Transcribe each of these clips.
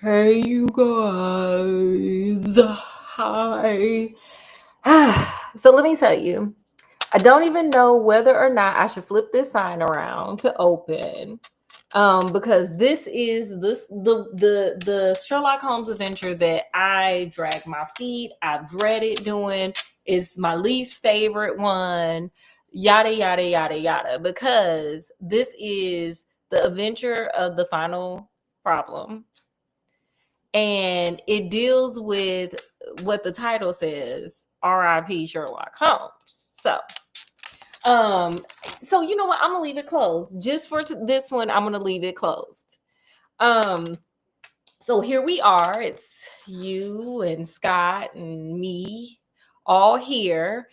Hey, you guys. Hi. So let me tell you, I don't even know whether or not I should flip this sign around to open. Because this is the Sherlock Holmes adventure that I drag my feet. I've dreaded doing. It's my least favorite one. Yada yada yada yada. Because this is the adventure of the final problem, and it deals with what the title says, R.I.P. Sherlock Holmes. Um, so you know what? I'm gonna leave it closed. Just for this one, I'm gonna leave it closed. Um, so here we are. It's you and Scott and me all here.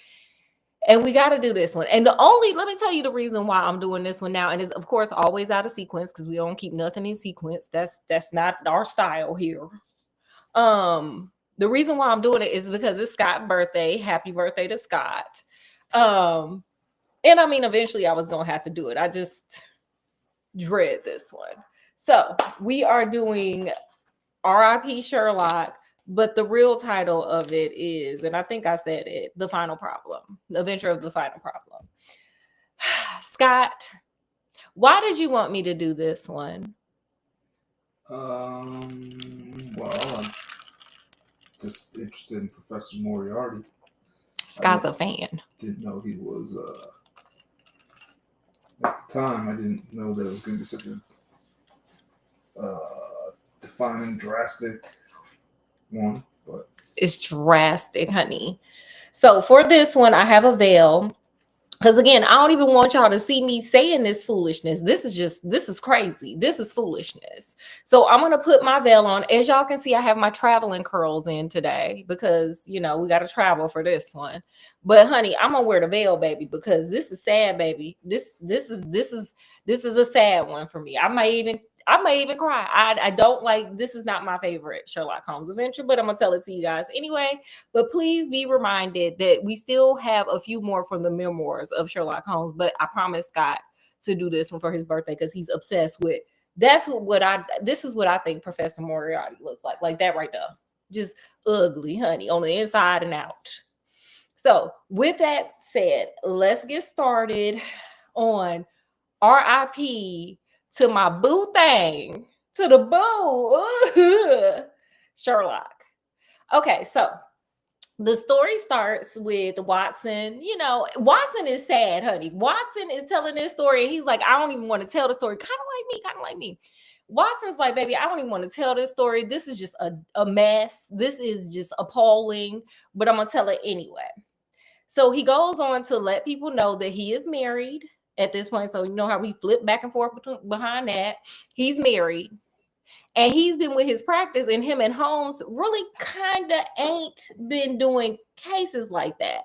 And we got to do this one. And let me tell you the reason why I'm doing this one now. And it's, of course, always out of sequence because we don't keep nothing in sequence. That's not our style here. The reason why I'm doing it is because it's Scott's birthday. Happy birthday to Scott. And I mean, eventually I was gonna have to do it. I just dread this one. So we are doing R.I.P. Sherlock, but the real title of it is, and I think I said it, The Final Problem, The Adventure of the Final Problem. Scott, why did you want me to do this one? Well, I'm just interested in Professor Moriarty. Scott's a fan. Didn't know he was, at the time, I didn't know that it was going to be such a defining, drastic one, but It's drastic, honey. So for this one, I have a veil. Because again, I don't even want y'all to see me saying this foolishness. This is crazy. This is foolishness. So I'm going to put my veil on. As y'all can see, I have my traveling curls in today because, we got to travel for this one. But honey, I'm going to wear the veil, baby, because this is sad, baby. This is a sad one for me. I may even cry. I don't like, this is not my favorite Sherlock Holmes adventure, but I'm going to tell it to you guys anyway. But please be reminded that we still have a few more from the memoirs of Sherlock Holmes. But I promised Scott to do this one for his birthday because he's obsessed with. This is what I think Professor Moriarty looks like that right there. Just ugly, honey, on the inside and out. So with that said, let's get started on R.I.P. to my boo thing, to the boo, Sherlock. Okay, so the story starts with Watson. Watson is sad, honey. Watson is telling this story, and he's like, I don't even want to tell the story. Kind of like me. Watson's like, baby, I don't even want to tell this story. This is just a mess. This is just appalling, but I'm going to tell it anyway. So he goes on to let people know that he is married at this point. So you know how we flip back and forth behind that. He's married. And he's been with his practice, and him and Holmes really kind of ain't been doing cases like that.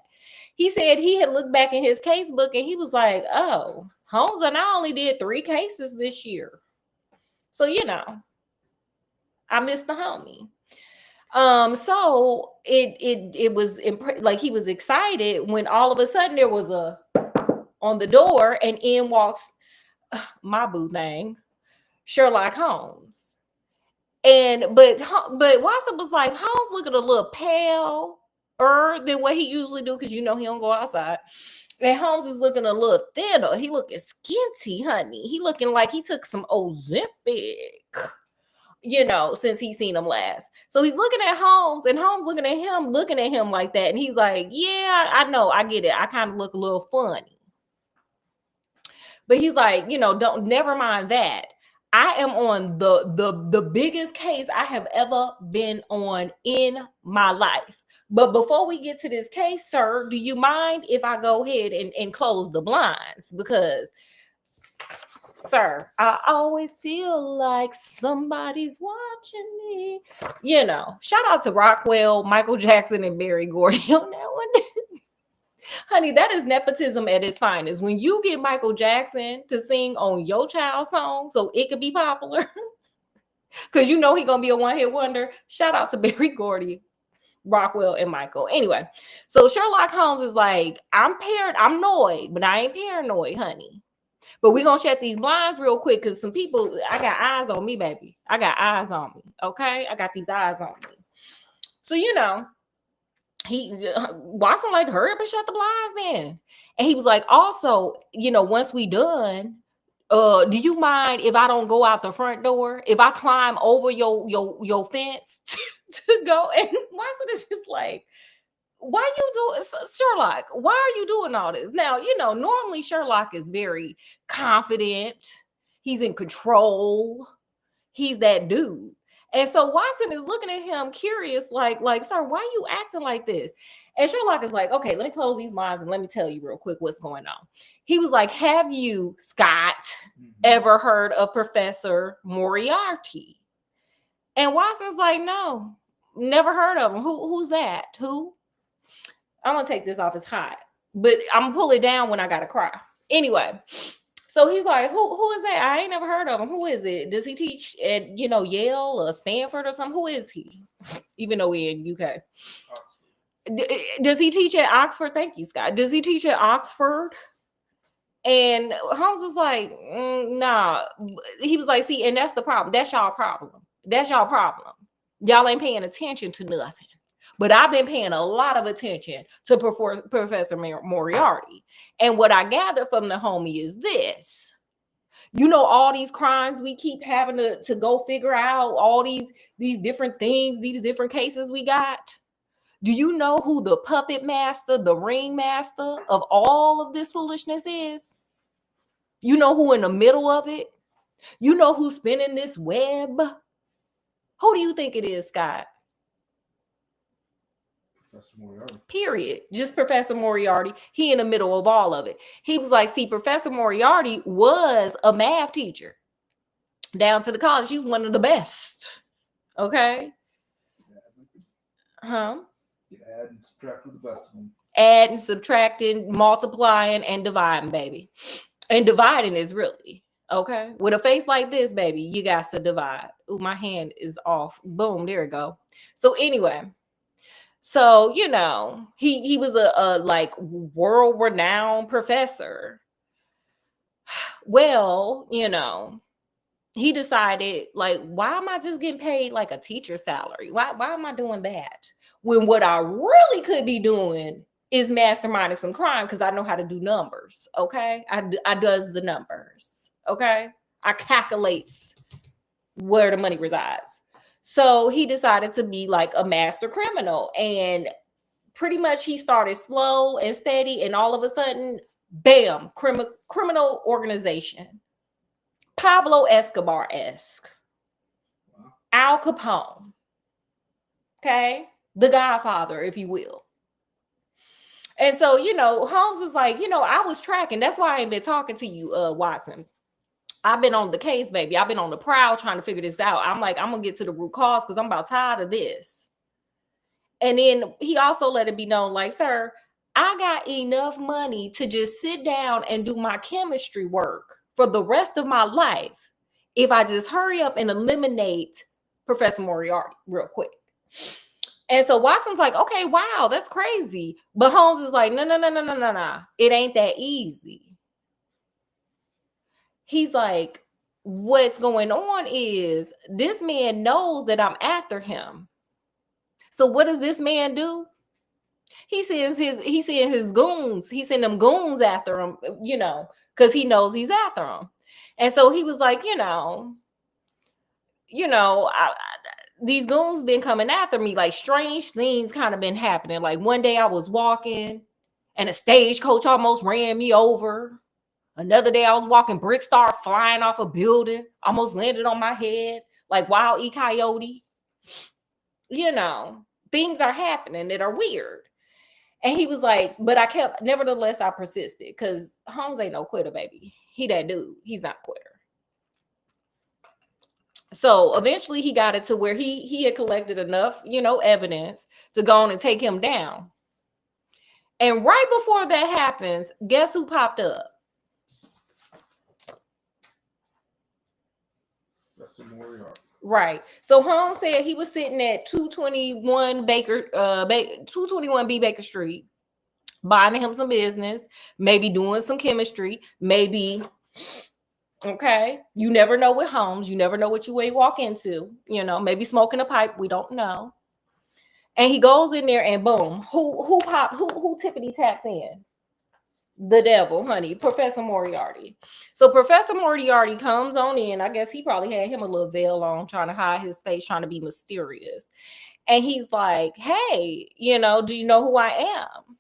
He said he had looked back in his case book and he was like, oh, Holmes and I only did 3 cases this year. So, I missed the homie. So it was like he was excited when all of a sudden there was a on the door, and in walks my boo thing, Sherlock Holmes. But Watson was like, Holmes looking a little pale than what he usually do, because he don't go outside. And Holmes is looking a little thinner. He looking skinty, honey. He looking like he took some Ozempic, since he seen him last. So he's looking at Holmes, and Holmes looking at him like that. And he's like, yeah, I know, I get it. I kind of look a little funny. But he's like, never mind that. I am on the biggest case I have ever been on in my life. But before we get to this case, sir, do you mind if I go ahead and close the blinds? Because, sir, I always feel like somebody's watching me. Shout out to Rockwell, Michael Jackson, and Berry Gordy on that one. Honey, that is nepotism at its finest. When you get Michael Jackson to sing on your child's song so it could be popular, because he gonna be a one-hit wonder. Shout out to Berry Gordy, Rockwell, and Michael. Anyway, so Sherlock Holmes is like, I'm annoyed, but I ain't paranoid, honey. But we're gonna shut these blinds real quick because some people, I got eyes on me, baby. I got eyes on me. Okay, I got these eyes on me. So Watson like, hurry up and shut the blinds then. And he was like, also, once we done, do you mind if I don't go out the front door? If I climb over your fence to go? And Watson is just like, why you doing, Sherlock? Why are you doing all this? Now, normally Sherlock is very confident. He's in control. He's that dude. And so Watson is looking at him curious, like, sir, why are you acting like this? And Sherlock is like, okay, let me close these blinds and let me tell you real quick what's going on. He was like, have you, Scott, ever heard of Professor Moriarty? And Watson's like, no, never heard of him. Who's that? Who? I'm gonna take this off. It's hot, but I'm gonna pull it down when I gotta cry. Anyway. So he's like, who is that? I ain't never heard of him. Who is it? Does he teach at, Yale or Stanford or something? Who is he? Even though we're in UK. Does he teach at Oxford? Thank you, Scott. Does he teach at Oxford? And Holmes was like, nah. He was like, see, and that's the problem. That's y'all problem. That's y'all problem. Y'all ain't paying attention to nothing. But I've been paying a lot of attention to Professor Moriarty. And what I gather from the homie is this. All these crimes we keep having to go figure out, all these different things, these different cases we got. Do you know who the puppet master, the ring master of all of this foolishness is? You know who in the middle of it? You know who's spinning this web? Who do you think it is, Scott? Professor Moriarty. Period. Just Professor Moriarty. He in the middle of all of it. He was like, see, Professor Moriarty was a math teacher down to the college. He was one of the best. Okay. Huh? You add and subtract with the best of them. Add and subtracting, multiplying, and dividing, baby. And dividing is really, okay? With a face like this, baby, you got to divide. Ooh, my hand is off. Boom, there we go. So anyway. So, he was a like world-renowned professor. Well, he decided, like, why am I just getting paid like a teacher salary? Why am I doing that? When what I really could be doing is masterminding some crime because I know how to do numbers, okay? I does the numbers, okay? I calculates where the money resides. So he decided to be like a master criminal, and pretty much he started slow and steady, and all of a sudden, bam, criminal organization. Pablo Escobar-esque. Wow. Al Capone. Okay? The Godfather, if you will. And so, Holmes is like, I was tracking. That's why I ain't been talking to you, Watson. I've been on the case, baby. I've been on the prowl trying to figure this out. I'm like, I'm going to get to the root cause because I'm about tired of this. And then he also let it be known, like, sir, I got enough money to just sit down and do my chemistry work for the rest of my life if I just hurry up and eliminate Professor Moriarty real quick. And so Watson's like, okay, wow, that's crazy. But Holmes is like, no. It ain't that easy. He's like, what's going on is this man knows that I'm after him. So what does this man do? He sends his goons. He sent them goons after him, because he knows he's after him. And so he was like, these goons been coming after me. Like strange things kind of been happening. Like one day I was walking and a stagecoach almost ran me over. Another day I was walking, bricks started flying off a building, almost landed on my head like Wild E. Coyote. Things are happening that are weird. And he was like, but nevertheless, I persisted because Holmes ain't no quitter, baby. He that dude. He's not a quitter. So eventually he got it to where he had collected enough, evidence to go on and take him down. And right before that happens, guess who popped up? Right. So Holmes said he was sitting at 221 221B Baker Street, buying him some business, maybe doing some chemistry, maybe Okay. You never know with Holmes. You never know what you may walk into. Maybe smoking a pipe. We don't know. And he goes in there and boom, who tippity taps in? The devil, honey, Professor Moriarty. So Professor Moriarty comes on in. I guess he probably had him a little veil on, trying to hide his face, trying to be mysterious. And he's like, hey, do you know who I am?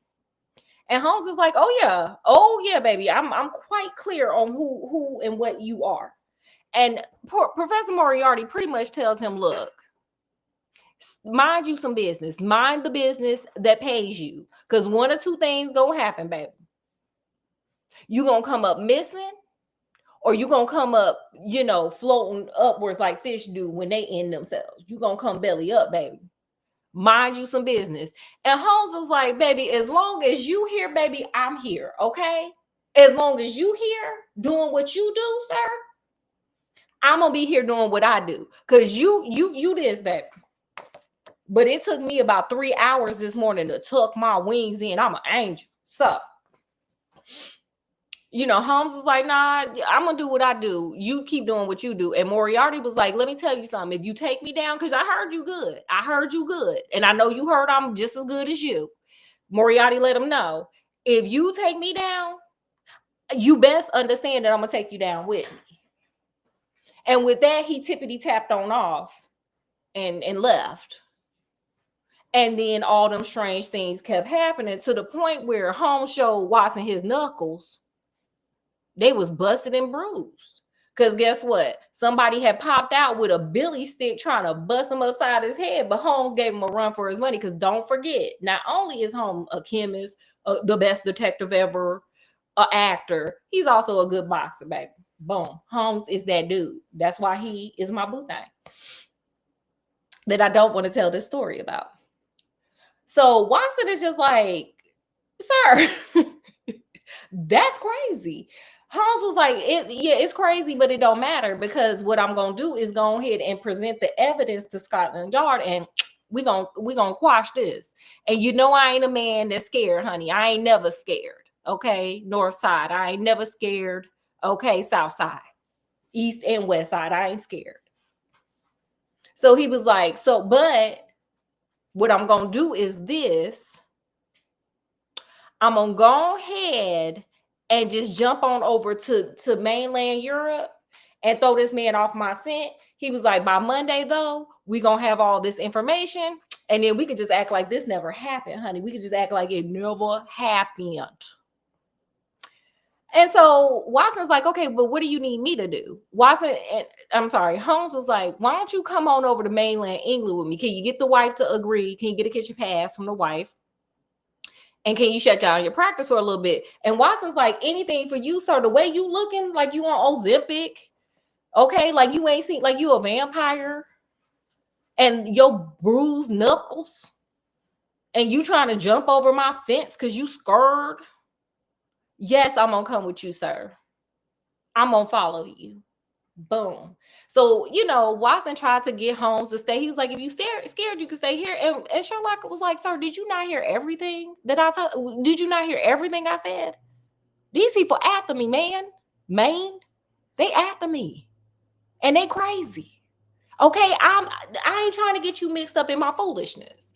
And Holmes is like, oh yeah, baby, I'm quite clear on who and what you are. And Professor Moriarty pretty much tells him, look, mind you some business. Mind the business that pays you. Because one or two things gonna happen, baby. You gonna come up missing, or you gonna come up, floating upwards like fish do when they end themselves. You gonna come belly up, baby. Mind you some business. And Holmes was like, baby, as long as you here, baby, I'm here, okay? As long as you here doing what you do, sir, I'm gonna be here doing what I do. Cause you this, baby. But it took me about 3 hours this morning to tuck my wings in. I'm an angel. So, Holmes was like, nah, I'm going to do what I do. You keep doing what you do. And Moriarty was like, let me tell you something. If you take me down, because I heard you good. I heard you good. And I know you heard I'm just as good as you. Moriarty let him know, if you take me down, you best understand that I'm going to take you down with me. And with that, he tippity tapped on off and left. And then all them strange things kept happening to the point where Holmes showed Watson his knuckles. They was busted and bruised. Because guess what? Somebody had popped out with a billy stick trying to bust him upside his head, but Holmes gave him a run for his money. Because don't forget, not only is Holmes a chemist, the best detective ever, an actor, he's also a good boxer, baby. Boom. Holmes is that dude. That's why he is my boo thing that I don't want to tell this story about. So Watson is just like, sir, that's crazy. Holmes was like, it's crazy, but it don't matter, because what I'm gonna do is go ahead and present the evidence to Scotland Yard, and we gonna quash this. And I ain't a man that's scared, honey. I ain't never scared. Okay, North Side, I ain't never scared. Okay, South Side, East and West Side, I ain't scared. So he was like, but what I'm gonna do is this. I'm gonna go ahead and just jump on over to mainland Europe and throw this man off my scent. He was like, by Monday, though, we gonna have all this information, and then we could just act like this never happened, honey. We could just act like it never happened. And so Watson's like, okay, but what do you need me to do? Holmes was like, why don't you come on over to mainland England with me? Can you get the wife to agree? Can you get a kitchen pass from the wife? And can you shut down your practice for a little bit? And Watson's like, anything for you, sir. The way you looking, like you on Ozempic, okay? Like you ain't seen, like you a vampire, and your bruised knuckles, and you trying to jump over my fence because you scared. Yes, I'm gonna come with you, sir. I'm gonna follow you. Boom. So, Watson tried to get Holmes to stay. He was like, if you scared, you can stay here. And Sherlock was like, sir, did you not hear everything that I told? Did you not hear everything I said? These people after me, man. They after me. And they crazy. Okay, I ain't trying to get you mixed up in my foolishness.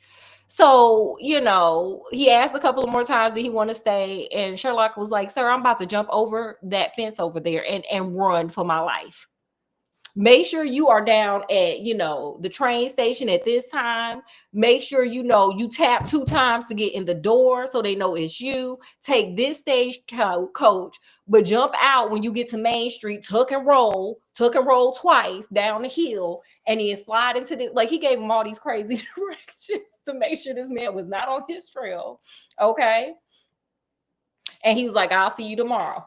So, he asked a couple of more times, did he want to stay? And Sherlock was like, sir, I'm about to jump over that fence over there and run for my life. Make sure you are down at, the train station at this time. Make sure, you tap 2 times to get in the door so they know it's you. Take this stage coach, but jump out when you get to Main Street, tuck and roll twice down the hill, and then slide into this. Like, he gave him all these crazy directions to make sure this man was not on his trail. Okay. And he was like, I'll see you tomorrow.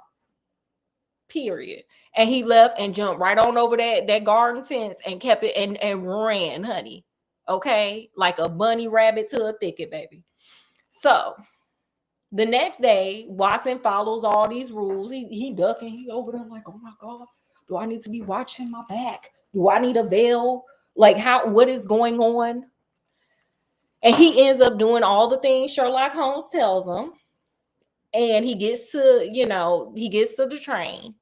Period. And he left and jumped right on over that garden fence and kept it and ran, honey. Okay, like a bunny rabbit to a thicket, baby. So the next day, Watson follows all these rules. He ducking. He over there like, oh my God, do I need to be watching my back? Do I need a veil? Like, what is going on? And he ends up doing all the things Sherlock Holmes tells him. And he gets to the train.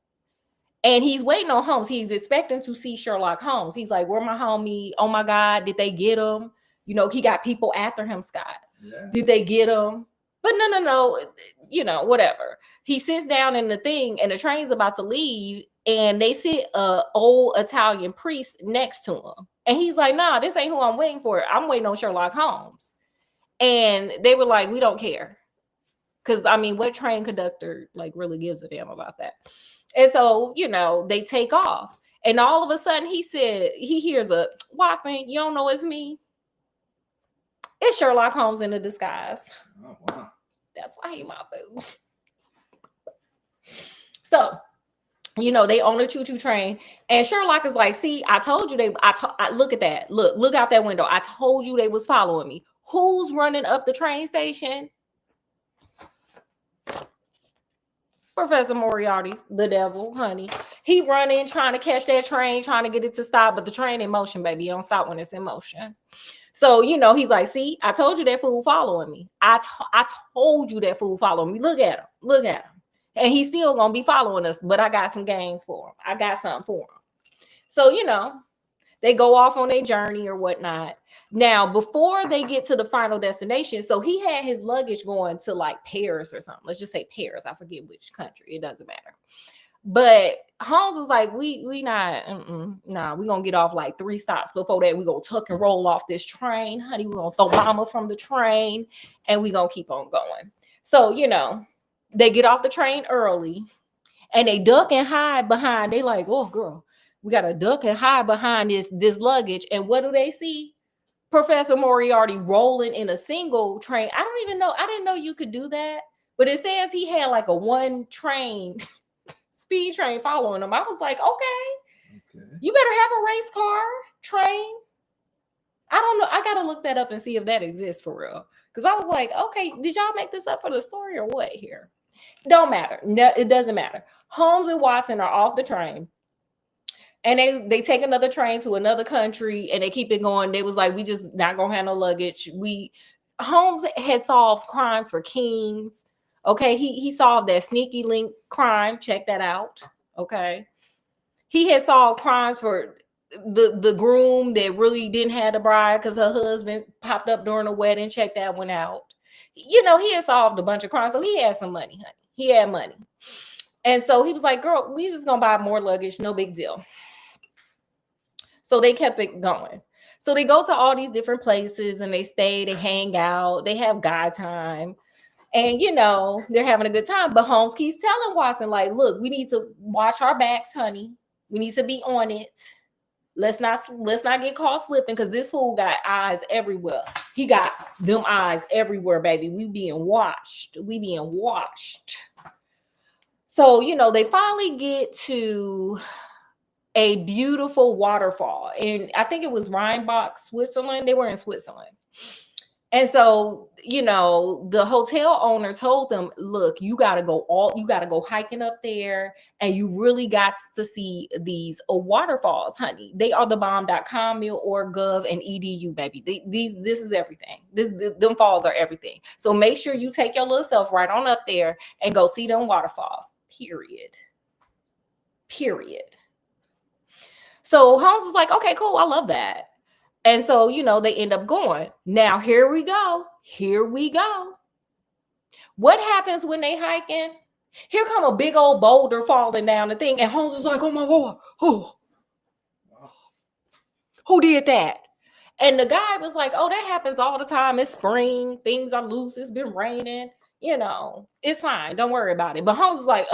And he's waiting on Holmes. He's expecting to see Sherlock Holmes. He's like, where my homie? Oh my God, did they get him? You know, he got people after him, Scott. Yeah. Did they get him? But no, you know, whatever. He sits down in the thing and the train's about to leave and they sit a old Italian priest next to him. And he's like, nah, this ain't who I'm waiting for. I'm waiting on Sherlock Holmes. And they were like, we don't care. Because, I mean, what train conductor, like, really gives a damn about that? And so, you know, they take off. And all of a sudden, he said, he hears a, Watson, you don't know it's me? It's Sherlock Holmes in a disguise. Oh, wow. That's why he my boo. So, you know, they own a choo-choo train. And Sherlock is like, see, I told you I look at that. Look out that window. I told you they was following me. Who's running up the train station? Professor Moriarty, the devil, honey. He running, trying to catch that train, trying to get it to stop, but the train in motion, baby. You don't stop when it's in motion. So, you know, he's like, see, I told you that fool following me. I told you that fool following me. Look at him. Look at him. And he's still going to be following us, but I got some games for him. I got something for him. So, you know, they go off on their journey or whatnot. Now, before they get to the final destination, so he had his luggage going to like Paris or something. Let's just say Paris. I forget which country. It doesn't matter. But Holmes was like, we not, nah, we gonna get off like 3 stops before that. We gonna tuck and roll off this train, honey. We gonna throw mama from the train and we gonna keep on going. So, you know, they get off the train early and they duck and hide behind. They like, oh girl, we gotta duck and hide behind this luggage. And what do they see? Professor Moriarty rolling in a single train. I don't even know. I didn't know you could do that. But it says he had like a 1 train speed train following him. I was like, okay. You better have a race car train. I don't know. I gotta look that up and see if that exists for real. Because I was like, okay, did y'all make this up for the story or what here? Don't matter. No, it doesn't matter. Holmes and Watson are off the train. And they take another train to another country and they keep it going. They was like, we just not gonna have no luggage. Holmes had solved crimes for kings. Okay, he solved that sneaky link crime. Check that out. Okay, he had solved crimes for the groom that really didn't have the bride because her husband popped up during the wedding. Check that one out. You know, he had solved a bunch of crimes, so he had some money, honey. He had money, and so he was like, "Girl, we just gonna buy more luggage. No big deal." So they kept it going. So they go to all these different places and they stay, they hang out, they have guy time. And, you know, they're having a good time. But Holmes keeps telling Watson, like, look, we need to watch our backs, honey. We need to be on it. Let's not get caught slipping because this fool got eyes everywhere. He got them eyes everywhere, baby. We being watched. So, you know, they finally get to a beautiful waterfall. And I think it was Rheinbach, Switzerland. They were in Switzerland. And so, you know, the hotel owner told them, look, you got to go hiking up there and you really got to see these waterfalls, honey. They are the bomb.com, mil.org.gov, and edu, baby. This is everything. Them falls are everything. So make sure you take your little self right on up there and go see them waterfalls, period. So Holmes is like, okay, cool. I love that. And so, you know, they end up going. Now, here we go. What happens when they hiking? Here come a big old boulder falling down the thing. And Holmes is like, oh my God. Oh, who did that? And the guy was like, oh, that happens all the time. It's spring. Things are loose. It's been raining. You know, it's fine. Don't worry about it. But Holmes is like,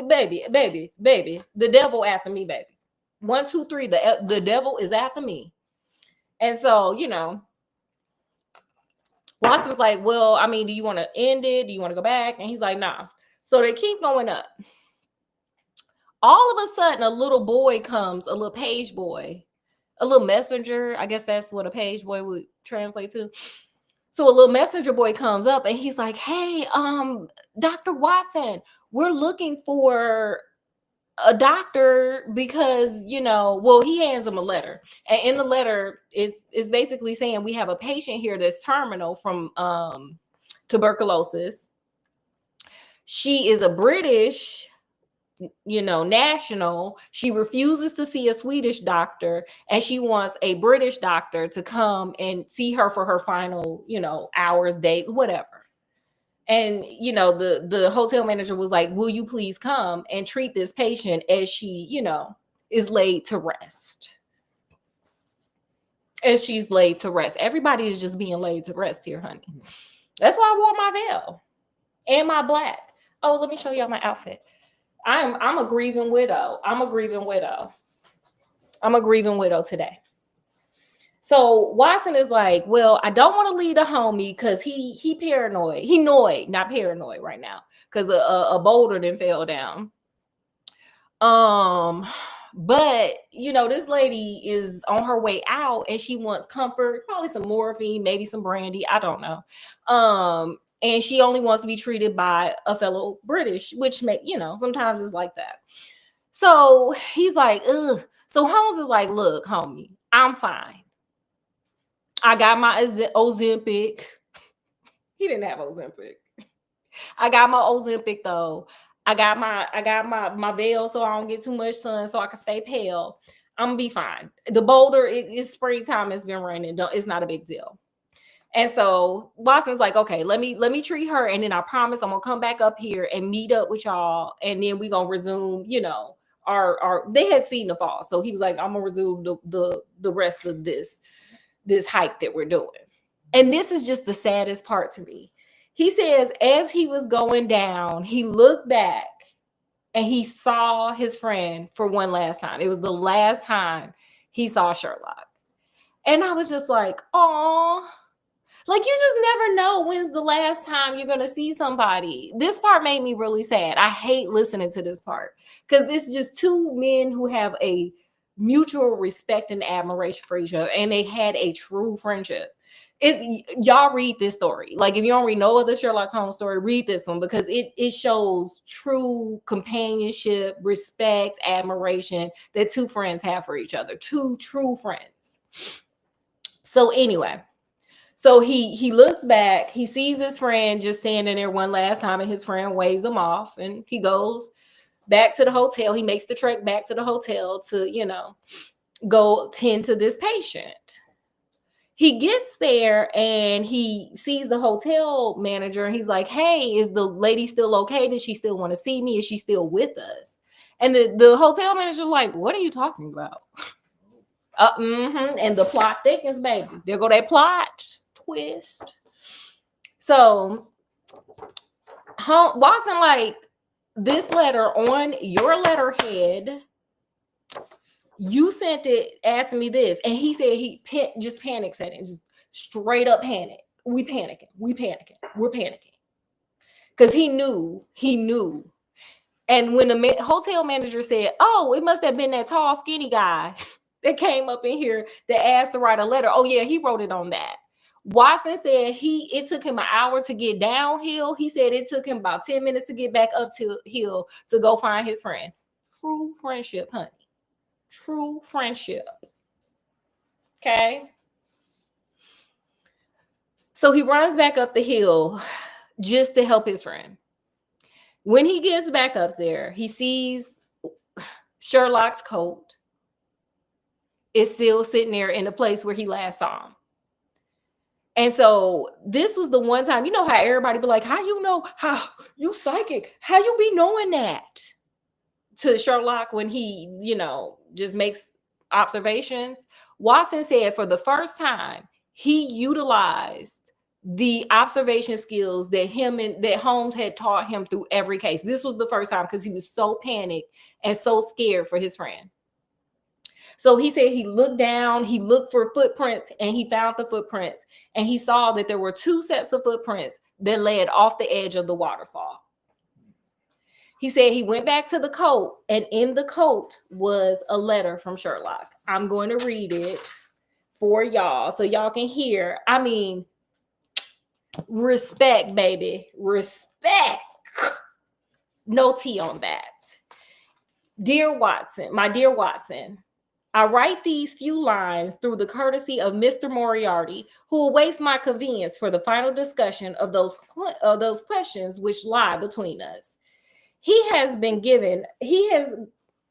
baby. The devil after me, baby. 1, 2, 3. The devil is after me. And so, you know, Watson's like, well, I mean, do you want to end it? Do you want to go back? And he's like, nah. So they keep going up. All of a sudden, a little boy comes, a little page boy, a little messenger. I guess that's what a page boy would translate to. So a little messenger boy comes up and he's like, hey, Dr. Watson, we're looking for a doctor because, you know, well, he hands him a letter. And in the letter is basically saying we have a patient here that's terminal from tuberculosis. She is a British national. She refuses to see a Swedish doctor, and she wants a British doctor to come and see her for her final, hours, days, whatever. And the hotel manager was like, will you please come and treat this patient as she, is laid to rest. As she's laid to rest. Everybody is just being laid to rest here, honey. That's why I wore my veil and my black. Oh, let me show y'all my outfit. I'm a grieving widow. I'm a grieving widow today. So Watson is like, well, I don't want to leave the homie because he paranoid. He annoyed, not paranoid right now, because a boulder then fell down. But this lady is on her way out and she wants comfort, probably some morphine, maybe some brandy, I don't know. And she only wants to be treated by a fellow British, which sometimes it's like that. So he's like, ugh. So Holmes is like, look, homie, I'm fine. I got my Ozempic. He didn't have Ozempic. I got my Ozempic though. I got my veil so I don't get too much sun so I can stay pale. I'm gonna be fine. The boulder, it's springtime, it's been raining. It's not a big deal. And so Watson's like, okay, let me treat her, and then I promise I'm gonna come back up here and meet up with y'all, and then we gonna resume, our they had seen the fall. So he was like, I'm gonna resume the rest of this hike that we're doing. And this is just the saddest part to me. He says, as he was going down, he looked back and he saw his friend for one last time. It was the last time he saw Sherlock. And I was just like, oh, like, you just never know when's the last time you're going to see somebody. This part made me really sad. I hate listening to this part because it's just two men who have a mutual respect and admiration for each other, and they had a true friendship. Y'all read this story. Like, if you don't read no other Sherlock Holmes story, read this one, because it shows true companionship, respect, admiration that two friends have for each other. Two true friends. So anyway, so he looks back, he sees his friend just standing there one last time, and his friend waves him off, and he goes back to the hotel. He makes the trek back to the hotel to, go tend to this patient. He gets there and he sees the hotel manager, and he's like, hey, is the lady still okay? Does she still want to see me? Is she still with us? And the hotel manager's like, what are you talking about? And the plot thickens, baby. There go that plot twist. So Watson, like, this letter on your letterhead, you sent it asking me this. And he said he just panics at it, just straight up panic. We're panicking. Because he knew. And when the hotel manager said, oh, it must have been that tall, skinny guy that came up in here that asked to write a letter. Oh, yeah, he wrote it on that. Watson said it took him an hour to get downhill. He said it took him about 10 minutes to get back up to hill to go find his friend. True friendship, honey. True friendship. Okay. So he runs back up the hill just to help his friend. When he gets back up there, he sees Sherlock's coat is still sitting there in the place where he last saw him. And so this was the one time, you know how everybody be like, how you know, how you psychic, how you be knowing that? To Sherlock when he, just makes observations. Watson said for the first time, he utilized the observation skills that Holmes had taught him through every case. This was the first time because he was so panicked and so scared for his friend. So he said he looked down, he looked for footprints, and he found the footprints, and he saw that there were two sets of footprints that led off the edge of the waterfall. He said he went back to the coat, and in the coat was a letter from Sherlock. I'm going to read it for y'all so y'all can hear. I mean, respect, baby. Respect. No tea on that. Dear Watson, my dear Watson, I write these few lines through the courtesy of Mr. Moriarty, who awaits my convenience for the final discussion of those questions which lie between us. He has been given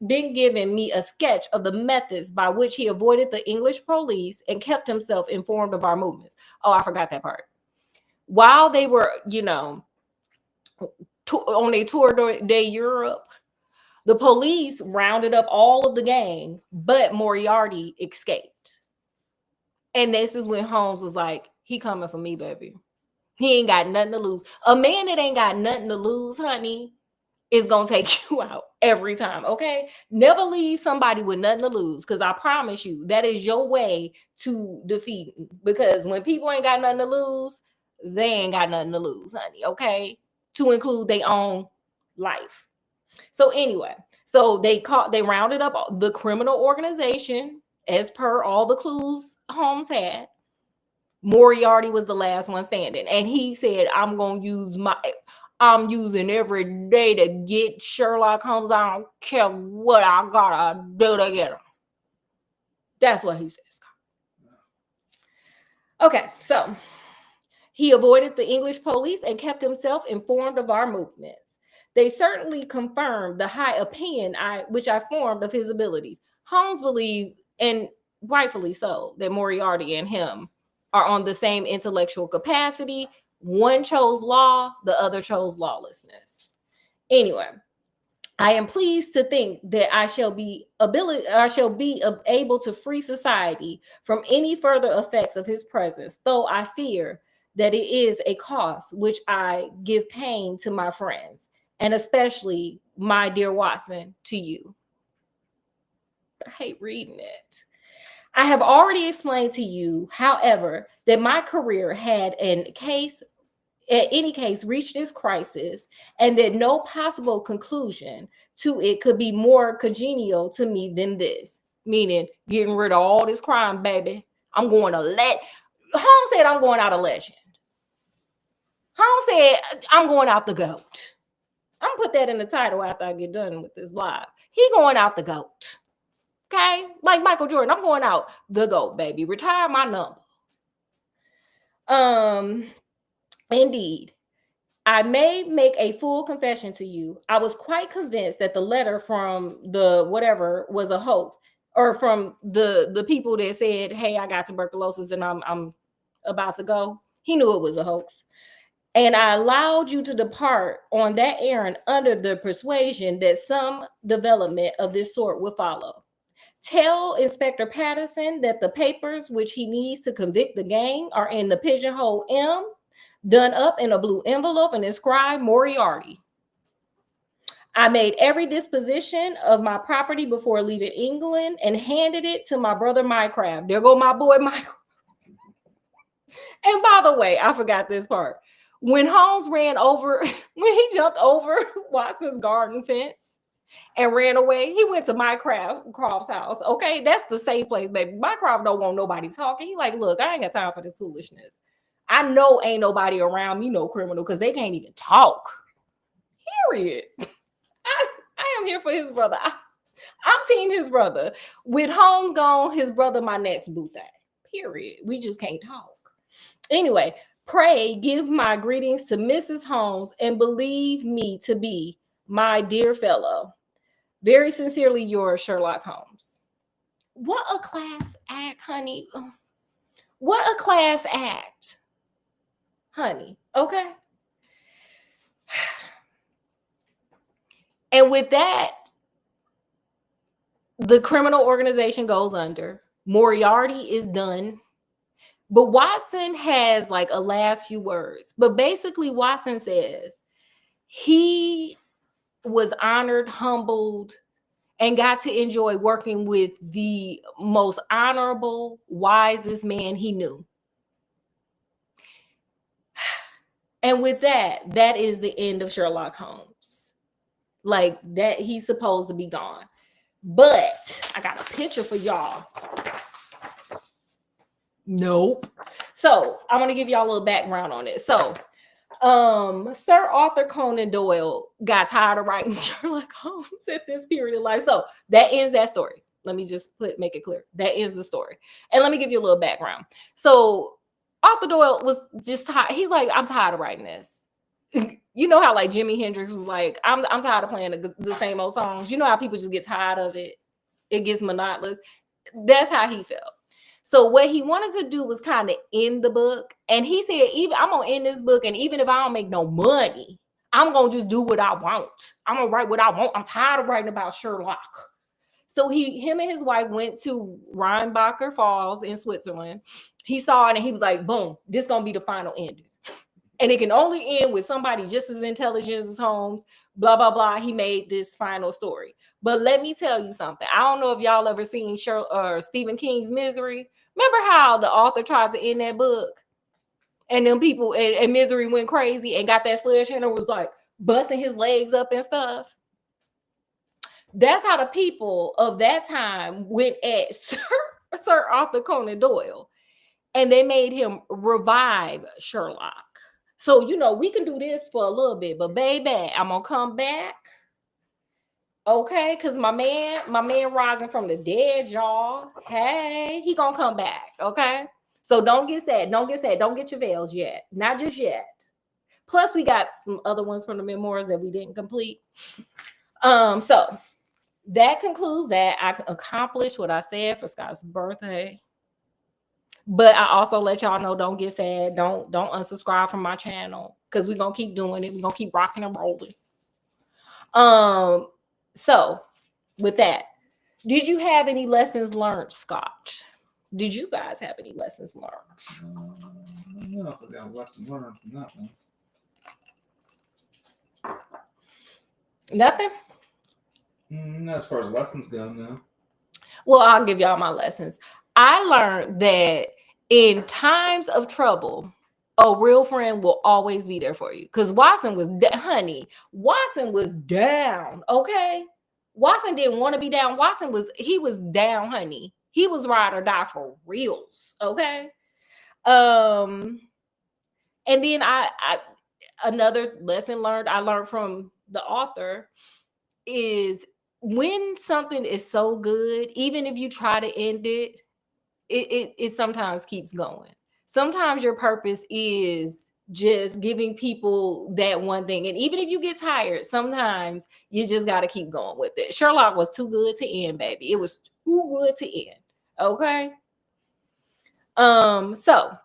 me a sketch of the methods by which he avoided the English police and kept himself informed of our movements. Oh, I forgot that part. While they were, on a tour de Europe, the police rounded up all of the gang, but Moriarty escaped. And this is when Holmes was like, he coming for me, baby. He ain't got nothing to lose. A man that ain't got nothing to lose, honey, is going to take you out every time, okay? Never leave somebody with nothing to lose, because I promise you, that is your way to defeat them. Because when people ain't got nothing to lose, they ain't got nothing to lose, honey, okay? To include their own life. So anyway, so they rounded up the criminal organization as per all the clues Holmes had. Moriarty was the last one standing, and he said, I'm using every day to get Sherlock Holmes. I don't care what I gotta do to get him. That's what he says. Okay, so he avoided the English police and kept himself informed of our movements. They certainly confirmed the high opinion which I formed of his abilities. Holmes believes, and rightfully so, that Moriarty and him are on the same intellectual capacity. One chose law, the other chose lawlessness. Anyway, I am pleased to think that I shall be able to free society from any further effects of his presence, though I fear that it is a cost which I give pain to my friends, and especially, my dear Watson, to you. I hate reading it. I have already explained to you, however, that my career had in any case reached its crisis, and that no possible conclusion to it could be more congenial to me than this, meaning getting rid of all this crime, baby. Holmes said, I'm going out a legend. Holmes said, I'm going out the GOAT. I'm gonna put that in the title after I get done with this live. He going out the GOAT. Okay? Like Michael Jordan, I'm going out the GOAT, baby. Retire my number. Indeed, I may make a full confession to you. I was quite convinced that the letter from the whatever was a hoax, or from the people that said, hey, I got tuberculosis and I'm about to go. He knew it was a hoax. And I allowed you to depart on that errand under the persuasion that some development of this sort would follow. Tell Inspector Patterson that the papers which he needs to convict the gang are in the pigeonhole M, done up in a blue envelope and inscribed Moriarty. I made every disposition of my property before leaving England and handed it to my brother Mycraft. There go my boy Mycraft. And by the way, I forgot this part. When Holmes when he jumped over Watson's garden fence and ran away, he went to Mycraft's house. Okay, that's the safe place, baby. Mycraft don't want nobody talking. He like, look, I ain't got time for this foolishness. I know ain't nobody around me, no criminal, because they can't even talk. Period. I am here for his brother. I'm team his brother. With Holmes gone, his brother my next boo thing. Period. We just can't talk. Anyway, pray give my greetings to Mrs. Holmes and believe me to be, my dear fellow, very sincerely yours, Sherlock Holmes. What a class act, honey. What a class act, honey. Okay. And with that, the criminal organization goes under. Moriarty is done. But Watson has like a last few words. But basically, Watson says he was honored, humbled, and got to enjoy working with the most honorable, wisest man he knew. And with that, that is the end of Sherlock Holmes. Like that, he's supposed to be gone. But I got a picture for y'all. Nope. So I'm going to give y'all a little background on it. So Sir Arthur Conan Doyle got tired of writing Sherlock Holmes at this period of life. So that ends that story. Let me just make it clear. That is the story. And let me give you a little background. So Arthur Doyle was just tired. He's like, I'm tired of writing this. You know how like Jimi Hendrix was like, I'm tired of playing the same old songs. You know how people just get tired of it. It gets monotonous. That's how he felt. So what he wanted to do was kind of end the book. And he said, even I'm gonna end this book, and even if I don't make no money, I'm gonna just do what I want. I'm gonna write what I want. I'm tired of writing about Sherlock. So him and his wife went to Rheinbacher Falls in Switzerland. He saw it and he was like, boom, this gonna be the final ending. And it can only end with somebody just as intelligent as Holmes, blah, blah, blah. He made this final story. But let me tell you something. I don't know if y'all ever seen Stephen King's Misery. Remember how the author tried to end that book? And then people, and Misery went crazy and got that sledgehammer, was like busting his legs up and stuff. That's how the people of that time went at Sir Arthur Conan Doyle. And they made him revive Sherlock. So, we can do this for a little bit, but baby, I'm gonna come back. Okay, because my man rising from the dead, y'all. Hey, he gonna come back. Okay. So don't get sad. Don't get your veils yet. Not just yet. Plus, we got some other ones from the memoirs that we didn't complete. So that concludes that. I accomplished what I said for Scott's birthday. But I also let y'all know, don't get sad. Don't unsubscribe from my channel, because we're gonna keep doing it. We're gonna keep rocking and rolling. So with that, did you have any lessons learned, Scott? Did you guys have any lessons learned? No, I forgot a lesson learned from that one. Nothing? Not as far as lessons go, no. Well, I'll give y'all my lessons. I learned that in times of trouble, a real friend will always be there for you. Because Watson was, Watson was down, okay? Watson didn't want to be down. He was down, honey. He was ride or die for reals, okay? And then another lesson learned, I learned from the author, is when something is so good, even if you try to end it, it sometimes keeps going. Sometimes your purpose is just giving people that one thing. And even if you get tired, sometimes you just got to keep going with it. Sherlock was too good to end, baby. It was too good to end. Okay. So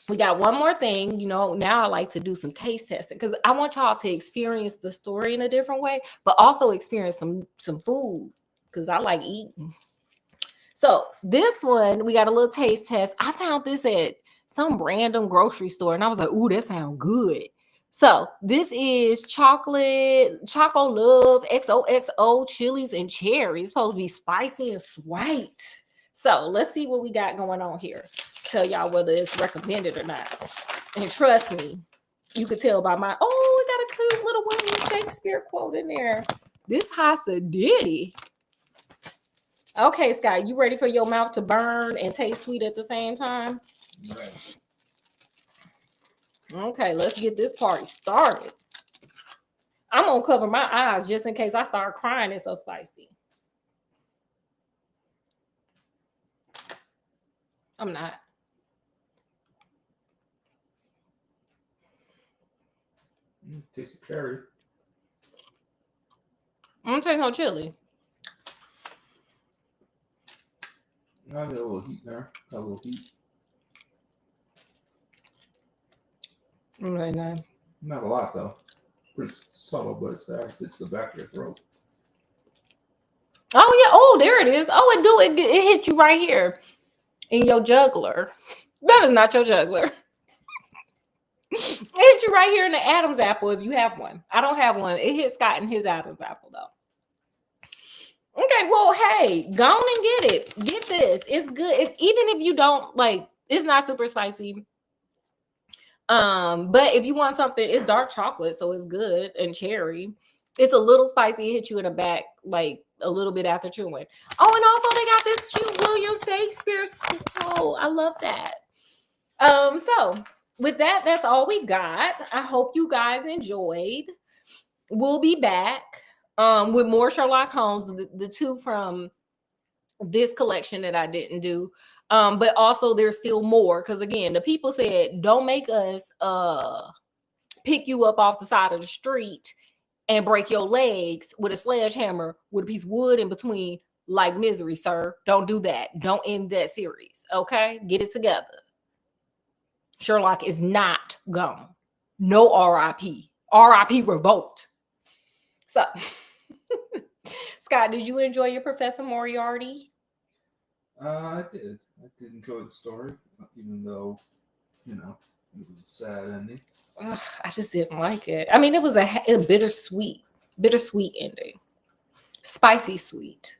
we got one more thing. Now I like to do some taste testing, because I want y'all to experience the story in a different way, but also experience some food, because I like eating. So this one, we got a little taste test. I found this at some random grocery store, and I was like, ooh, that sounds good. So this is Choco Love XOXO chilies and cherries. It's supposed to be spicy and sweet. So let's see what we got going on here. Tell y'all whether it's recommended or not. And trust me, you could tell by we got a cute little William Shakespeare quote in there. This Hasadiddy. Okay, Scott, you ready for your mouth to burn and taste sweet at the same time? Right. Okay, let's get this party started. I'm gonna cover my eyes just in case I start crying. It's so spicy. I'm not. Taste the cherry. I'm gonna taste no chili. I got a little heat there. Got a little heat. Really nice. Not a lot though. Pretty subtle, but it's there. It's the back of your throat. Oh yeah. Oh, there it is. Oh, it hit you right here in your jugular. That is not your jugular. It hit you right here in the Adam's apple if you have one. I don't have one. It hit Scott in his Adam's apple though. Okay, well, hey, go on and get it. Get this. It's good. Even if you don't like, it's not super spicy. But if you want something, it's dark chocolate, so it's good, and cherry. It's a little spicy. It hits you in the back, like a little bit after chewing. Oh, and also they got this cute William Shakespeare's quote. I love that. So with that, that's all we got. I hope you guys enjoyed. We'll be back with more Sherlock Holmes, the two from this collection that I didn't do. But also there's still more, because again, the people said don't make us pick you up off the side of the street and break your legs with a sledgehammer with a piece of wood in between, like Misery, sir. Don't do that. Don't end that series. Okay? Get it together. Sherlock is not gone. No R.I.P. R.I.P. revoked. So, Scott, did you enjoy your Professor Moriarty? I did. I did enjoy the story, even though, it was a sad ending. Ugh, I just didn't like it. I mean, it was a bittersweet ending. Spicy sweet.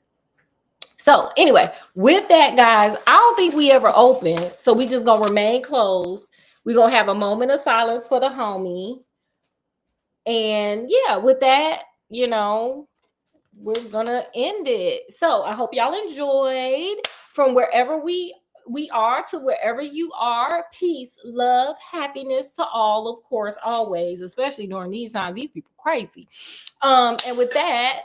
So anyway, with that, guys, I don't think we ever open. So we just gonna remain closed. We're gonna have a moment of silence for the homie. And yeah, with that, we're gonna end it. So I hope y'all enjoyed from wherever we are to wherever you are. Peace, love, happiness to all, of course, always, especially during these times. These people crazy. And with that,